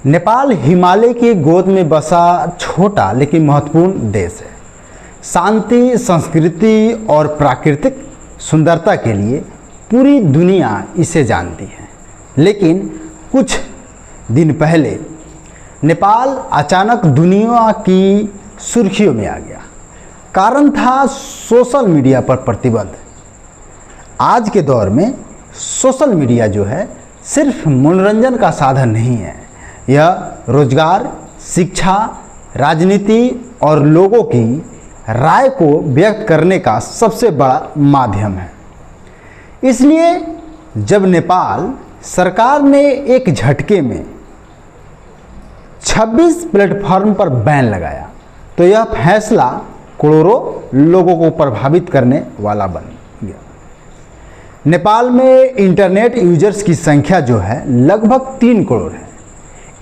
नेपाल हिमालय की गोद में बसा छोटा लेकिन महत्वपूर्ण देश है। शांति, संस्कृति और प्राकृतिक सुंदरता के लिए पूरी दुनिया इसे जानती है। लेकिन कुछ दिन पहले नेपाल अचानक दुनिया की सुर्खियों में आ गया। कारण था सोशल मीडिया पर प्रतिबंध। आज के दौर में सोशल मीडिया जो है सिर्फ मनोरंजन का साधन नहीं है, यह रोजगार, शिक्षा, राजनीति और लोगों की राय को व्यक्त करने का सबसे बड़ा माध्यम है। इसलिए जब नेपाल सरकार ने एक झटके में 26 प्लेटफॉर्म पर बैन लगाया तो यह फैसला करोड़ों लोगों को प्रभावित करने वाला बन गया। नेपाल में इंटरनेट यूजर्स की संख्या जो है लगभग 3 करोड़ है।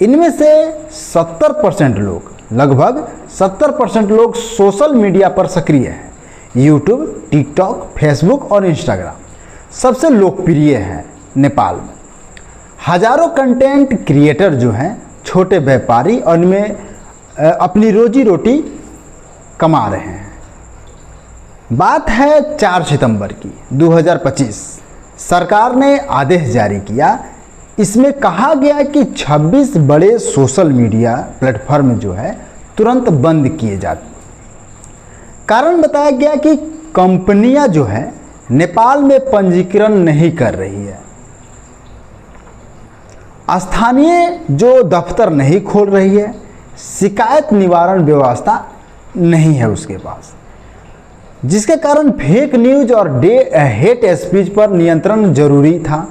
इनमें से 70% लोग, लगभग 70% लोग सोशल मीडिया पर सक्रिय हैं। यूट्यूब, टिकटॉक, फेसबुक और इंस्टाग्राम सबसे लोकप्रिय है नेपाल में। हजारों कंटेंट क्रिएटर जो हैं छोटे व्यापारी और इनमें अपनी रोजी रोटी कमा रहे हैं। बात है 4 सितंबर की 2025। सरकार ने आदेश जारी किया। इसमें कहा गया कि 26 बड़े सोशल मीडिया प्लेटफॉर्म जो है तुरंत बंद किए जाते। कारण बताया गया कि कंपनियां जो है नेपाल में पंजीकरण नहीं कर रही है, स्थानीय जो दफ्तर नहीं खोल रही है, शिकायत निवारण व्यवस्था नहीं है उसके पास, जिसके कारण फेक न्यूज और हेट स्पीच पर नियंत्रण जरूरी था।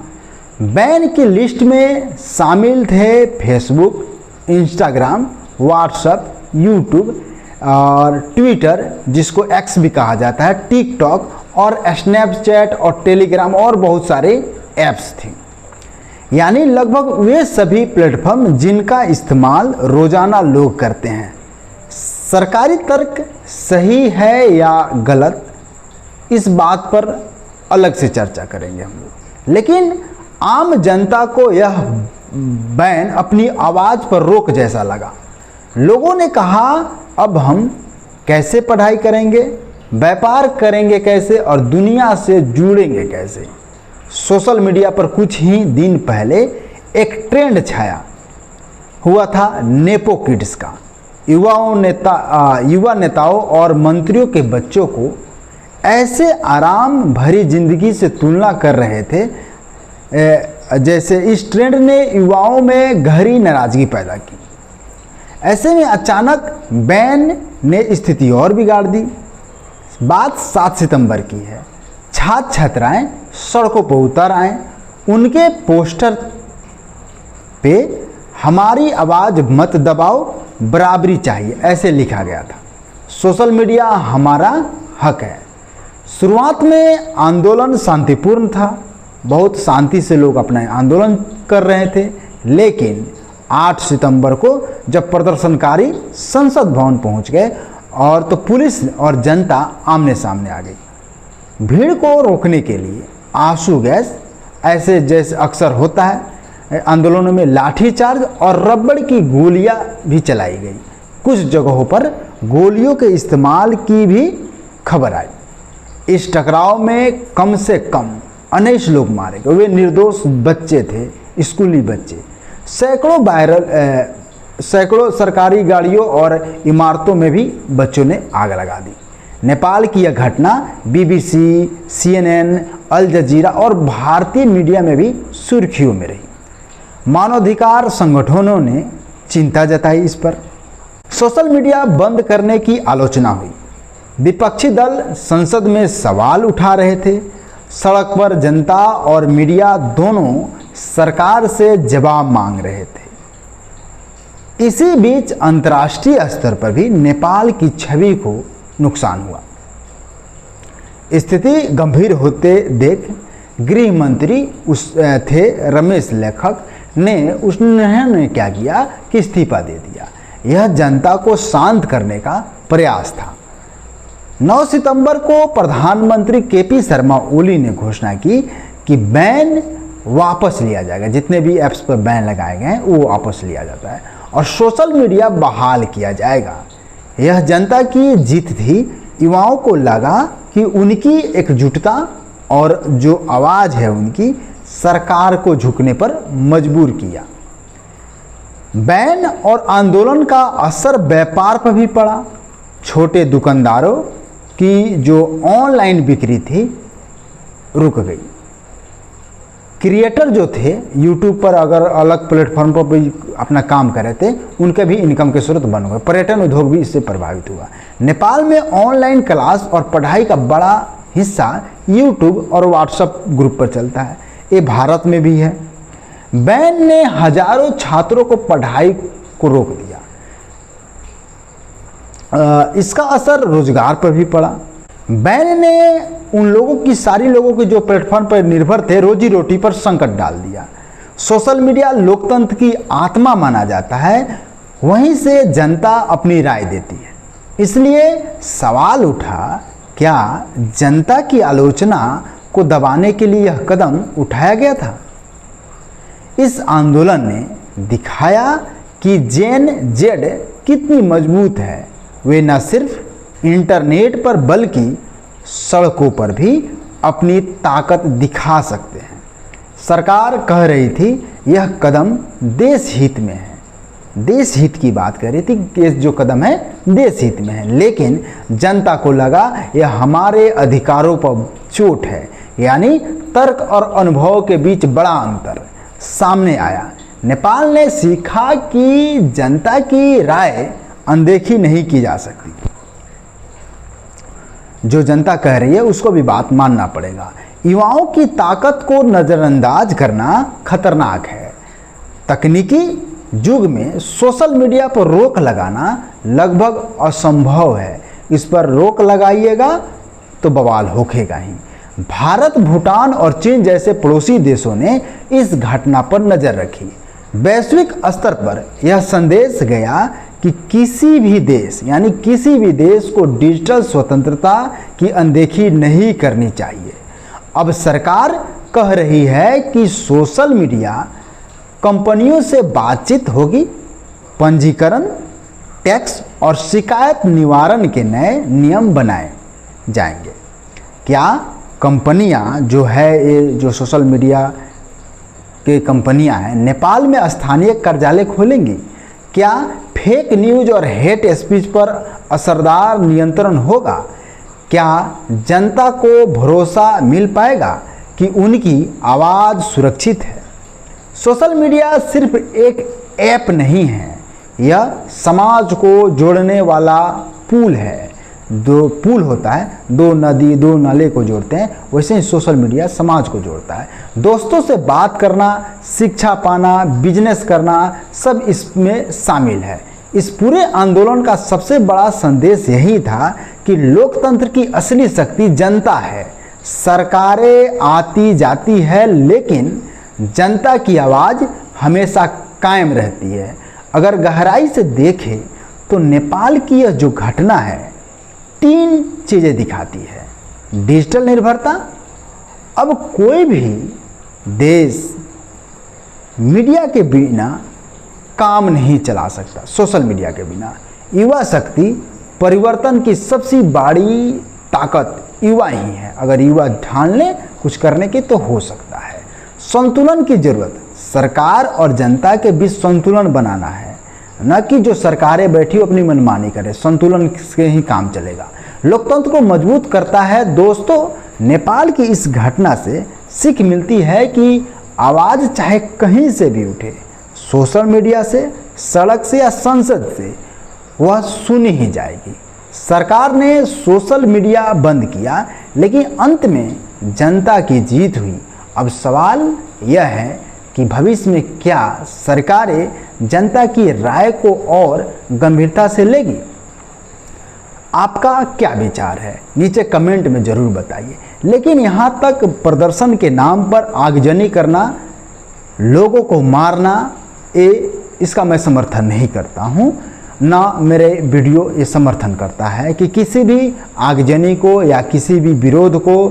बैन की लिस्ट में शामिल थे फेसबुक, इंस्टाग्राम, व्हाट्सएप, यूट्यूब और ट्विटर जिसको एक्स भी कहा जाता है, टिकटॉक और स्नैपचैट और टेलीग्राम और बहुत सारे ऐप्स थे। यानी लगभग वे सभी प्लेटफॉर्म जिनका इस्तेमाल रोजाना लोग करते हैं। सरकारी तर्क सही है या गलत, इस बात पर अलग से चर्चा करेंगे हम लोग। लेकिन आम जनता को यह बैन अपनी आवाज़ पर रोक जैसा लगा। लोगों ने कहा, अब हम कैसे पढ़ाई करेंगे, व्यापार करेंगे कैसे और दुनिया से जुड़ेंगे कैसे। सोशल मीडिया पर कुछ ही दिन पहले एक ट्रेंड छाया हुआ था नेपो किड्स का। युवा नेताओं और मंत्रियों के बच्चों को ऐसे आराम भरी जिंदगी से तुलना कर रहे थे जैसे इस ट्रेंड ने युवाओं में गहरी नाराजगी पैदा की। ऐसे में अचानक बैन ने स्थिति और बिगाड़ दी। बात 7 सितंबर की है। छात्र छात्राएं सड़कों पर उतर आए। उनके पोस्टर पे हमारी आवाज़ मत दबाओ, बराबरी चाहिए, ऐसे लिखा गया था। सोशल मीडिया हमारा हक है। शुरुआत में आंदोलन शांतिपूर्ण था, बहुत शांति से लोग अपना आंदोलन कर रहे थे। लेकिन 8 सितंबर को जब प्रदर्शनकारी संसद भवन पहुंच गए और तो पुलिस और जनता आमने सामने आ गई। भीड़ को रोकने के लिए आंसू गैस, ऐसे जैसे अक्सर होता है, आंदोलनों में लाठीचार्ज और रबड़ की गोलियां भी चलाई गई। कुछ जगहों पर गोलियों के इस्तेमाल की भी खबर आई। इस टकराव में कम से कम 19 लोग मारे गए। वे निर्दोष बच्चे थे, स्कूली बच्चे। सैकड़ों सरकारी गाड़ियों और इमारतों में भी बच्चों ने आग लगा दी। नेपाल की यह घटना BBC, CNN, अल जजीरा और भारतीय मीडिया में भी सुर्खियों में रही। मानवाधिकार संगठनों ने चिंता जताई इस पर। सोशल मीडिया बंद करने की आलोचना हुई। विपक्षी दल संसद में सवाल उठा रहे थे। सड़क पर जनता और मीडिया दोनों सरकार से जवाब मांग रहे थे। इसी बीच अंतर्राष्ट्रीय स्तर पर भी नेपाल की छवि को नुकसान हुआ। स्थिति गंभीर होते देख गृह मंत्री थे रमेश लेखक ने उन्होंने क्या किया कि इस्तीफा दे दिया। यह जनता को शांत करने का प्रयास था। 9 सितंबर को प्रधानमंत्री KP शर्मा ओली ने घोषणा की कि बैन वापस लिया जाएगा। जितने भी ऐप्स पर बैन लगाए गए हैं वो वापस लिया जाता है और सोशल मीडिया बहाल किया जाएगा। यह जनता की जीत थी। युवाओं को लगा कि उनकी एकजुटता और जो आवाज़ है उनकी सरकार को झुकने पर मजबूर किया। बैन और आंदोलन का असर व्यापार पर भी पड़ा। छोटे दुकानदारों की जो ऑनलाइन बिक्री थी रुक गई। क्रिएटर जो थे यूट्यूब पर अगर अलग प्लेटफॉर्म पर भी अपना काम कर रहे थे उनके भी इनकम के स्रोत बन गए। पर्यटन उद्योग भी इससे प्रभावित हुआ। नेपाल में ऑनलाइन क्लास और पढ़ाई का बड़ा हिस्सा यूट्यूब और व्हाट्सएप ग्रुप पर चलता है। ये भारत में भी है। बैन ने हजारों छात्रों को पढ़ाई को रोक दिया। इसका असर रोजगार पर भी पड़ा। बैन ने उन लोगों की सारी लोगों के जो प्लेटफॉर्म पर निर्भर थे रोजी रोटी पर संकट डाल दिया। सोशल मीडिया लोकतंत्र की आत्मा माना जाता है। वहीं से जनता अपनी राय देती है। इसलिए सवाल उठा, क्या जनता की आलोचना को दबाने के लिए यह कदम उठाया गया था? इस आंदोलन ने दिखाया कि जेन जेड कितनी मजबूत है। वे न सिर्फ इंटरनेट पर बल्कि सड़कों पर भी अपनी ताकत दिखा सकते हैं। सरकार कह रही थी यह कदम देश हित में है। देश हित की बात कर रही थी कि जो कदम है देश हित में है, लेकिन जनता को लगा यह हमारे अधिकारों पर चोट है। यानी तर्क और अनुभव के बीच बड़ा अंतर सामने आया। नेपाल ने सीखा कि जनता की राय अनदेखी नहीं की जा सकती। जो जनता कह रही है उसको भी बात मानना पड़ेगा। युवाओं की ताकत को नज़रअंदाज करना खतरनाक है। तकनीकी युग में सोशल मीडिया पर रोक लगाना लगभग असंभव है। इस पर रोक लगाइएगा तो बवाल होखेगा ही। भारत, भूटान और चीन जैसे पड़ोसी देशों ने इस घटना पर नज़र रखी। वैश्विक स्तर पर यह संदेश गया कि किसी भी देश यानी किसी भी देश को डिजिटल स्वतंत्रता की अनदेखी नहीं करनी चाहिए। अब सरकार कह रही है कि सोशल मीडिया कंपनियों से बातचीत होगी। पंजीकरण, टैक्स और शिकायत निवारण के नए नियम बनाए जाएंगे। क्या कंपनियां जो है ये जो सोशल मीडिया के कंपनियां हैं नेपाल में स्थानीय कार्यालय खोलेंगी? क्या फेक न्यूज और हेट स्पीच पर असरदार नियंत्रण होगा? क्या जनता को भरोसा मिल पाएगा कि उनकी आवाज़ सुरक्षित है? सोशल मीडिया सिर्फ एक ऐप नहीं है, यह समाज को जोड़ने वाला पुल है। दो पुल होता है, दो नदी दो नाले को जोड़ते हैं, वैसे ही सोशल मीडिया समाज को जोड़ता है। दोस्तों से बात करना, शिक्षा पाना, बिजनेस करना सब इसमें शामिल है। इस पूरे आंदोलन का सबसे बड़ा संदेश यही था कि लोकतंत्र की असली शक्ति जनता है। सरकारें आती जाती है लेकिन जनता की आवाज़ हमेशा कायम रहती है। अगर गहराई से देखें तो नेपाल की यह जो घटना है 3 चीज़ें दिखाती है। डिजिटल निर्भरता। अब कोई भी देश मीडिया के बिना काम नहीं चला सकता। सोशल मीडिया के बिना। युवा शक्ति, परिवर्तन की सबसे बड़ी ताकत युवा ही है। अगर युवा ठान ले कुछ करने की तो हो सकता है। संतुलन की जरूरत, सरकार और जनता के बीच संतुलन बनाना है, न कि जो सरकारें बैठी अपनी मनमानी करे। संतुलन से ही काम चलेगा। लोकतंत्र को मजबूत करता है। दोस्तों, नेपाल की इस घटना से सीख मिलती है कि आवाज़ चाहे कहीं से भी उठे, सोशल मीडिया से, सड़क से या संसद से, वह सुनी ही जाएगी। सरकार ने सोशल मीडिया बंद किया लेकिन अंत में जनता की जीत हुई। अब सवाल यह है कि भविष्य में क्या सरकारें जनता की राय को और गंभीरता से लेगी? आपका क्या विचार है नीचे कमेंट में ज़रूर बताइए। लेकिन यहाँ तक प्रदर्शन के नाम पर आगजनी करना, लोगों को मारना, इसका मैं समर्थन नहीं करता हूँ। ना मेरे वीडियो ये समर्थन करता है कि किसी भी आगजनी को या किसी भी विरोध को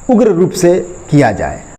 उग्र रूप से किया जाए।